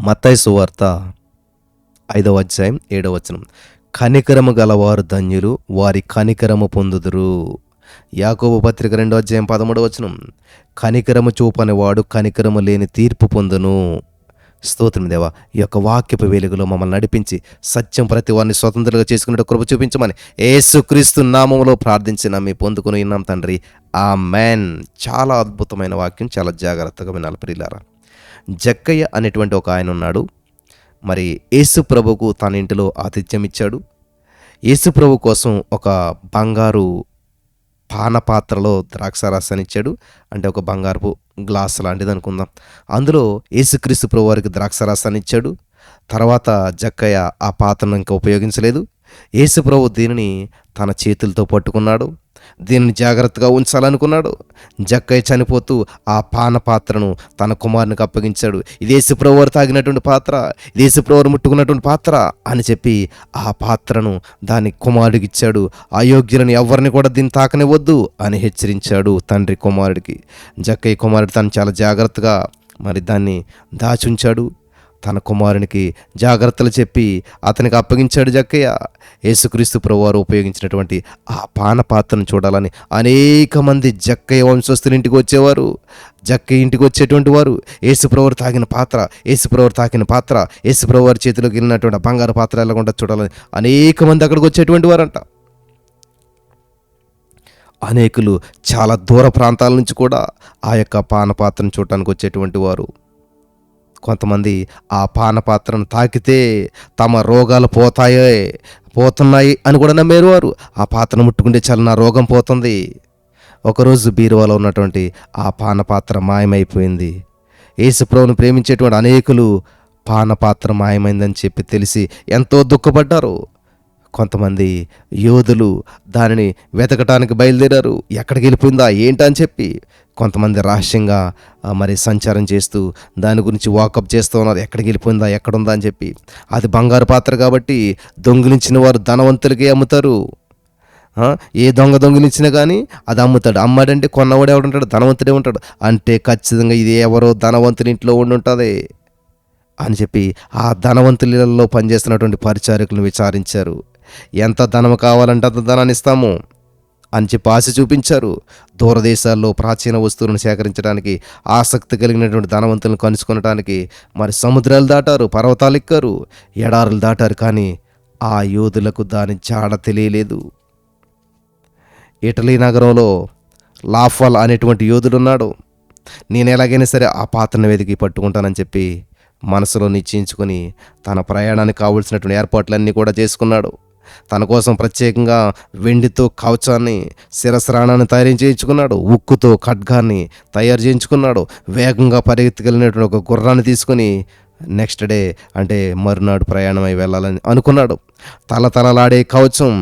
మత్తయి సువార్త 5వ అధ్యాయం 7వ వచనం. కనికరము గలవారు ధన్యులు, వారి కనికరము పొందుదురు. యాకోబు పత్రిక 2వ అధ్యాయం 13వ వచనం. కనికరము చూపనివాడు కనికరము లేని తీర్పు పొందును. స్తోత్రం దేవా, ఈ యొక్క వాక్యపు వెలుగులో మమ్మల్ని నడిపించి సత్యం ప్రతి వారిని స్వతంత్రంగా చేసుకునే కృప చూపించమని యేసుక్రీస్తు నామములో ప్రార్థించిన మీ పొందుకుని ఉన్నాం తండ్రి, ఆమేన్. చాలా అద్భుతమైన వాక్యం, చాలా జాగ్రత్తగా వినాలి ప్రియులారా. జక్కయ్య అనేటువంటి ఒక ఆయన ఉన్నాడు. మరి యేసు ప్రభువుకు తన ఇంటిలో ఆతిథ్యం ఇచ్చాడు. యేసు ప్రభు కోసం ఒక బంగారు పానపాత్రలో ద్రాక్షారసాన్ని ఇచ్చాడు. అంటే ఒక బంగారపు గ్లాస్ లాంటిది అనుకుందాం. అందులో యేసుక్రీస్తు ప్రభు వారికి ద్రాక్షారసాన్ని ఇచ్చాడు. తర్వాత జక్కయ్య ఆ పాత్రను ఇంకా ఉపయోగించలేదు. యేసు ప్రభు దీనిని తన చేతులతో పట్టుకున్నాడు. దీనిని జాగ్రత్తగా ఉంచాలనుకున్నాడు. జక్కయ్య చనిపోతూ ఆ పానపాత్రను తన కుమారునికి అప్పగించాడు. ఇది యేసు ప్రభు వారు తాగినటువంటి పాత్ర, ఇది యేసు ప్రభు వారు ముట్టుకున్నటువంటి పాత్ర అని చెప్పి ఆ పాత్రను దాని కుమారుడికి ఇచ్చాడు. అయోగ్యులను ఎవరిని కూడా దీన్ని తాకనివ్వద్దు అని హెచ్చరించాడు తండ్రి కుమారుడికి. జక్కయ్య కుమారుడు తను చాలా జాగ్రత్తగా మరి దాన్ని దాచుంచాడు. తన కుమారునికి జాగ్రత్తలు చెప్పి అతనికి అప్పగించాడు జక్కయ్య. యేసుక్రీస్తు ప్రభువారు ఉపయోగించినటువంటి ఆ పానపాత్రను చూడాలని అనేక మంది జక్కయ్య వంశస్థుల ఇంటికి వచ్చేవారు. జక్కయ్య ఇంటికి వచ్చేటువంటి వారు యేసుప్రభువారు తాకిన పాత్ర, యేసుప్రభువారి చేతిలోకి వెళ్ళినటువంటి బంగారు పాత్ర ఎలాగుండా చూడాలని అనేక మంది అక్కడికి వచ్చేటువంటి వారంట. అనేకులు చాలా దూర ప్రాంతాల నుంచి కూడా ఆ యొక్క పానపాత్రను చూడటానికి వచ్చేటువంటి వారు. కొంతమంది ఆ పానపాత్రను తాకితే తమ రోగాలు పోతున్నాయి అని కూడా నమ్మేరు వారు. ఆ పాత్రను ముట్టుకుంటే చాలా నా రోగం పోతుంది. ఒకరోజు బీరువాలో ఉన్నటువంటి ఆ పానపాత్ర మాయమైపోయింది. యేసుప్రభువును ప్రేమించేటువంటి అనేకులు పానపాత్ర మాయమైందని చెప్పి తెలిసి ఎంతో దుఃఖపడ్డారు. కొంతమంది యోధులు దానిని వెతకటానికి బయలుదేరారు. ఎక్కడికి వెళ్ళిపోయిందా ఏంటా అని చెప్పి. కొంతమంది రహస్యంగా మరి సంచారం చేస్తూ దాని గురించి వాకప్ చేస్తూ ఉన్నారు. ఎక్కడికి వెళ్ళిపోయిందా, ఎక్కడుందా అని చెప్పి. అది బంగారు పాత్ర కాబట్టి దొంగిలించిన వారు ధనవంతులకే అమ్ముతారు. ఏ దొంగిలించినా కానీ అది అమ్ముతాడు. అమ్మాడంటే కొన్నవాడే ఉంటాడు, ధనవంతుడే ఉంటాడు. అంటే ఖచ్చితంగా ఇది ఎవరో ధనవంతుని ఇంట్లో ఉండి ఉంటుంది అని చెప్పి ఆ ధనవంతులలో పనిచేస్తున్నటువంటి పరిచారకులను విచారించారు. ఎంత ధనం కావాలంటే అంత ధనాన్ని ఇస్తాము అని చెప్పి ఆశ చూపించారు. దూరదేశాల్లో ప్రాచీన వస్తువులను సేకరించడానికి ఆసక్తి కలిగినటువంటి ధనవంతులను కలుసుకొనడానికి మరి సముద్రాలు దాటారు, పర్వతాలు ఎక్కారు, ఎడారులు దాటారు. కానీ ఆ యోధులకు దాని జాడ తెలియలేదు. ఇటలీ నగరంలో లాఫల్ అనేటువంటి యోధుడున్నాడు. నేను ఎలాగైనా సరే ఆ పాత్రను వెతికి పట్టుకుంటానని చెప్పి మనసులో నిశ్చయించుకొని తన ప్రయాణానికి కావలసినటువంటి ఏర్పాట్లన్నీ కూడా చేసుకున్నాడు. తన కోసం ప్రత్యేకంగా వెండితో కవచాన్ని, శిరస్రాణాన్ని తయారు చేయించుకున్నాడు. ఉక్కుతో ఖడ్గాన్ని తయారు చేయించుకున్నాడు. వేగంగా పరిగెత్తగలిగినటువంటి ఒక గుర్రాన్ని తీసుకుని నెక్స్ట్ డే అంటే మరునాడు ప్రయాణమై వెళ్ళాలని అనుకున్నాడు. తలతలలాడే కవచం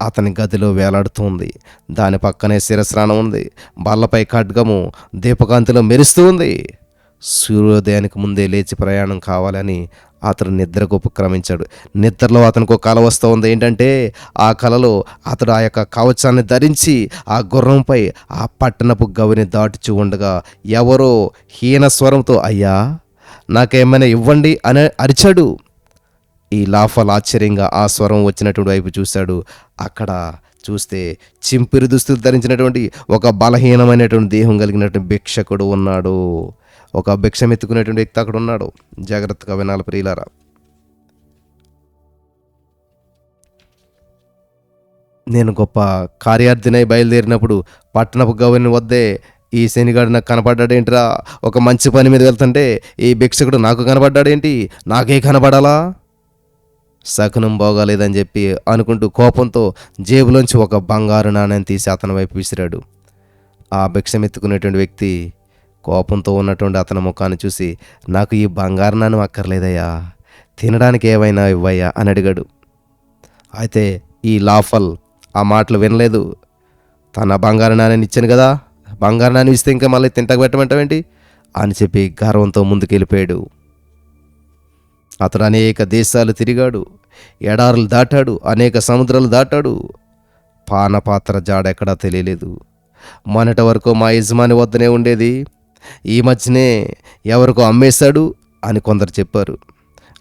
అతని గదిలో వేలాడుతుంది. దాని పక్కనే శిరస్రాణం ఉంది. బల్లపై ఖడ్గము దీపకాంతిలో మెరుస్తూ ఉంది. సూర్యోదయానికి ముందే లేచి ప్రయాణం కావాలని అతడు నిద్రకు ఉపక్రమించాడు. నిద్రలో అతనికి ఒక కల వస్తూ ఉంది. ఏంటంటే ఆ కలలో అతడు ఆ యొక్క కవచాన్ని ధరించి ఆ గుర్రంపై ఆ పట్టణపు గవిని దాటుచూ ఉండగా ఎవరో హీన స్వరంతో అయ్యా నాకేమైనా ఇవ్వండి అని అరిచాడు. ఈ లాఫల్ ఆశ్చర్యంగా ఆ స్వరం వచ్చినటువంటి వైపు చూశాడు. అక్కడ చూస్తే చింపిరి దుస్తులు ధరించినటువంటి ఒక బలహీనమైనటువంటి దేహం కలిగినటువంటి భిక్షకుడు ఉన్నాడు. ఒక భిక్షం ఎత్తుకునేటువంటి వ్యక్తి అక్కడ ఉన్నాడు. జాగ్రత్తగా వినాలి ప్రియులారా. నేను గొప్ప కార్యార్థినై బయలుదేరినప్పుడు పట్టణపు గవిని వద్దే ఈ శనిగాడు నాకు కనపడ్డాడేంటిరా, ఒక మంచి పని మీద వెళ్తుంటే ఈ భిక్షకుడు నాకు కనపడ్డాడేంటి, నాకే కనపడాలా, శకునం బాగాలేదని చెప్పి అనుకుంటూ కోపంతో జేబులోంచి ఒక బంగారు నాణ్యాన్ని తీసి అతని వైపు విసిరాడు. ఆ భిక్షం ఎత్తుకునేటువంటి వ్యక్తి కోపంతో ఉన్నటువంటి అతని ముఖాన్ని చూసి నాకు ఈ బంగారు నాణ్యం అక్కర్లేదయ్యా, తినడానికి ఏవైనా ఇవ్వయ్యా అని అడిగాడు. అయితే ఈ లాఫల్ ఆ మాటలు వినలేదు. తన బంగారు నాణ్యాన్ని ఇచ్చాను కదా, బంగారు నాణ్యం ఇస్తే ఇంకా మళ్ళీ తింటకు పెట్టమంటావేంటి అని చెప్పి గర్వంతో ముందుకెళ్ళిపోయాడు. అతడు అనేక దేశాలు తిరిగాడు, ఎడారులు దాటాడు, అనేక సముద్రాలు దాటాడు. పానపాత్ర జాడ ఎక్కడా తెలియలేదు. మొన్నటి వరకు మా యజమాని వద్దనే ఉండేది, ఈ మధ్యనే ఎవరికో అమ్మేశాడు అని కొందరు చెప్పారు.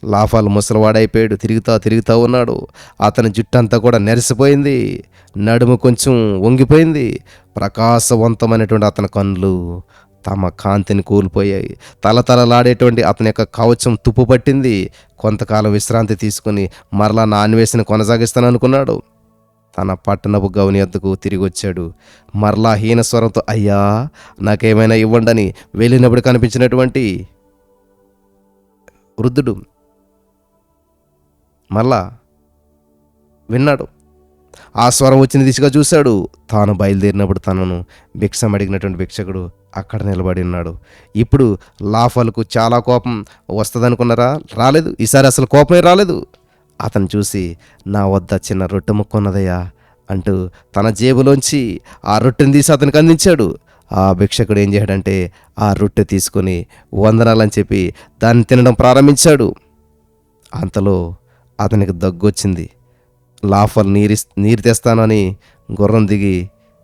లాఫాలు ముసలివాడైపోయాడు, తిరుగుతా ఉన్నాడు. అతని జుట్టంతా కూడా నెరిసిపోయింది, నడుము కొంచెం వంగిపోయింది. ప్రకాశవంతమైనటువంటి అతని కళ్ళు తమ కాంతిని కోల్పోయాయి. తలతలలాడేటువంటి అతని యొక్క కవచం తుప్పు పట్టింది. కొంతకాలం విశ్రాంతి తీసుకుని మరలా నా అన్వేషణ కొనసాగిస్తాను అనుకున్నాడు. తన పట్టణపు గౌని వద్దకు తిరిగి వచ్చాడు. మరలా హీనస్వరంతో, అయ్యా నాకేమైనా ఇవ్వండని వెళ్ళినప్పుడు కనిపించినటువంటి వృద్ధుడు మరలా విన్నాడు. ఆ స్వరం వచ్చిన దిశగా చూశాడు. తాను బయలుదేరినప్పుడు తనను భిక్షం అడిగినటువంటి భిక్షకుడు అక్కడ నిలబడి ఉన్నాడు. ఇప్పుడు లాఫాలకు చాలా కోపం వస్తుందనుకున్నారా? రాలేదు. ఈసారి అసలు కోపమే రాలేదు. అతను చూసి, నా వద్ద చిన్న రొట్టె ముక్క ఉన్నదయ్యా అంటూ తన జేబులోంచి ఆ రొట్టెని తీసి అతనికి అందించాడు. ఆ భిక్షకుడు ఏం చేశాడంటే ఆ రొట్టె తీసుకొని వందనాలని చెప్పి దాన్ని తినడం ప్రారంభించాడు. అంతలో అతనికి దగ్గొచ్చింది. లాఫర్ నీరు తెస్తానని గుర్రం దిగి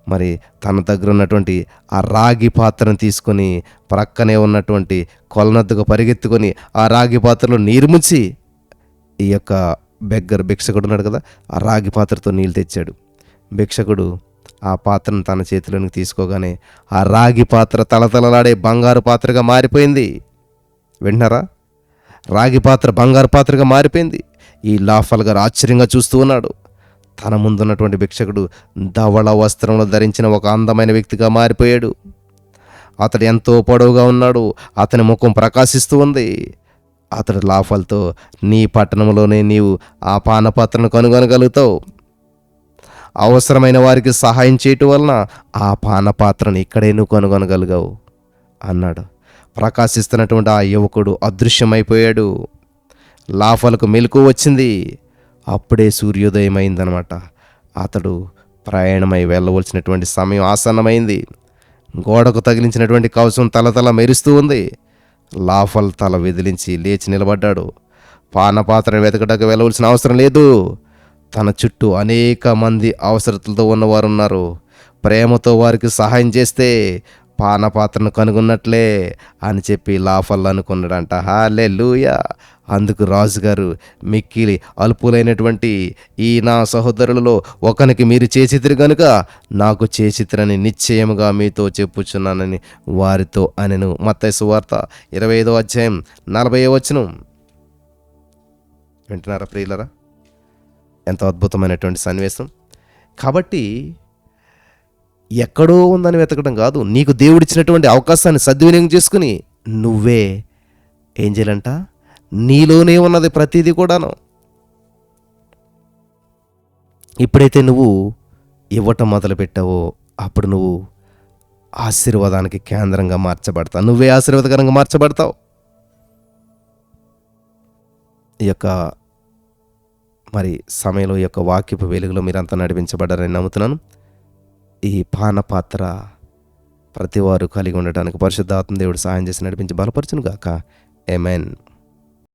మరి తన దగ్గర ఉన్నటువంటి ఆ రాగి పాత్రను తీసుకొని ప్రక్కనే ఉన్నటువంటి కొలనద్దుకు పరిగెత్తుకొని ఆ రాగి పాత్రలో నీరు ముంచి ఈ యొక్క భిక్షకుడు ఉన్నాడు కదా, ఆ రాగి పాత్రతో నీళ్ళు తెచ్చాడు. భిక్షకుడు ఆ పాత్రను తన చేతిలోనికి తీసుకోగానే ఆ రాగి పాత్ర తలతలలాడే బంగారు పాత్రగా మారిపోయింది. వింటున్నారా? రాగి పాత్ర బంగారు పాత్రగా మారిపోయింది. ఈ లాఫల్ గారు ఆశ్చర్యంగా చూస్తూ ఉన్నాడు. తన ముందున్నటువంటి భిక్షకుడు ధవళ వస్త్రంలో ధరించిన ఒక అందమైన వ్యక్తిగా మారిపోయాడు. అతడు ఎంతో పొడవుగా ఉన్నాడు. అతని ముఖం ప్రకాశిస్తూ ఉంది. అతడు లాఫల్తో, నీ పట్టణంలోనే నీవు ఆ పానపాత్రను కనుగొనగలుగుతావు. అవసరమైన వారికి సహాయం చేయటం వలన ఆ పానపాత్రను ఇక్కడే నువ్వు కనుగొనగలిగావు అన్నాడు. ప్రకాశిస్తున్నటువంటి ఆ యువకుడు అదృశ్యమైపోయాడు. లాఫలకు మెలకువ వచ్చింది. అప్పుడే సూర్యోదయం అయిందనమాట. అతడు ప్రయాణమై వెళ్ళవలసినటువంటి సమయం ఆసన్నమైంది. గోడకు తగిలించినటువంటి కవచం తలతల మెరుస్తూ ఉంది. లాఫల్ తల విదిలించి లేచి నిలబడ్డాడు. పానపాత్రను వెతకడానికి వెళ్ళవలసిన అవసరం లేదు. తన చుట్టూ అనేక మంది అవసరతలతో ఉన్నవారు ఉన్నారు. ప్రేమతో వారికి సహాయం చేస్తే పానపాత్రను కనుగొన్నట్లే అని చెప్పి లాఫల్ అనుకున్నాడంట. హల్లెలూయా. అందుకు రాజుగారు, మిక్కిలి అల్పులైనటువంటి ఈ నా సహోదరులలో ఒకనికి మీరు చేసితిరి గనుక నాకు చేసితిరని నిశ్చయముగా మీతో చెప్పుచున్నానని వారితో అనెను. మత్తయి సువార్త 25వ అధ్యాయం 40వ వచనం. వింటున్నారా ప్రియులరా? ఎంతో అద్భుతమైనటువంటి సన్నివేశం. కాబట్టి ఎక్కడో ఉందని వెతకడం కాదు, నీకు దేవుడిచ్చినటువంటి అవకాశాన్ని సద్వినియోగం చేసుకుని నువ్వే ఏం చేయాలంట, నీలోనే ఉన్నది ప్రతిదీ కూడాను. ఎప్పుడైతే నువ్వు ఇవ్వటం మొదలుపెట్టావో అప్పుడు నువ్వు ఆశీర్వాదానికి కేంద్రంగా మార్చబడతావు. నువ్వే ఆశీర్వాదకరంగా మార్చబడతావు. ఈ యొక్క మరి సమయంలో ఈ యొక్క వాక్యపు వెలుగులో మీరంతా నడిపించబడ్డారని నమ్ముతున్నాను. ఈ పానపాత్ర ప్రతివారు కలిగి ఉండటానికి పరిశుద్ధాత్మ దేవుడు సహాయం చేసి నడిపించి బలపరచును గాక. ఆమేన్.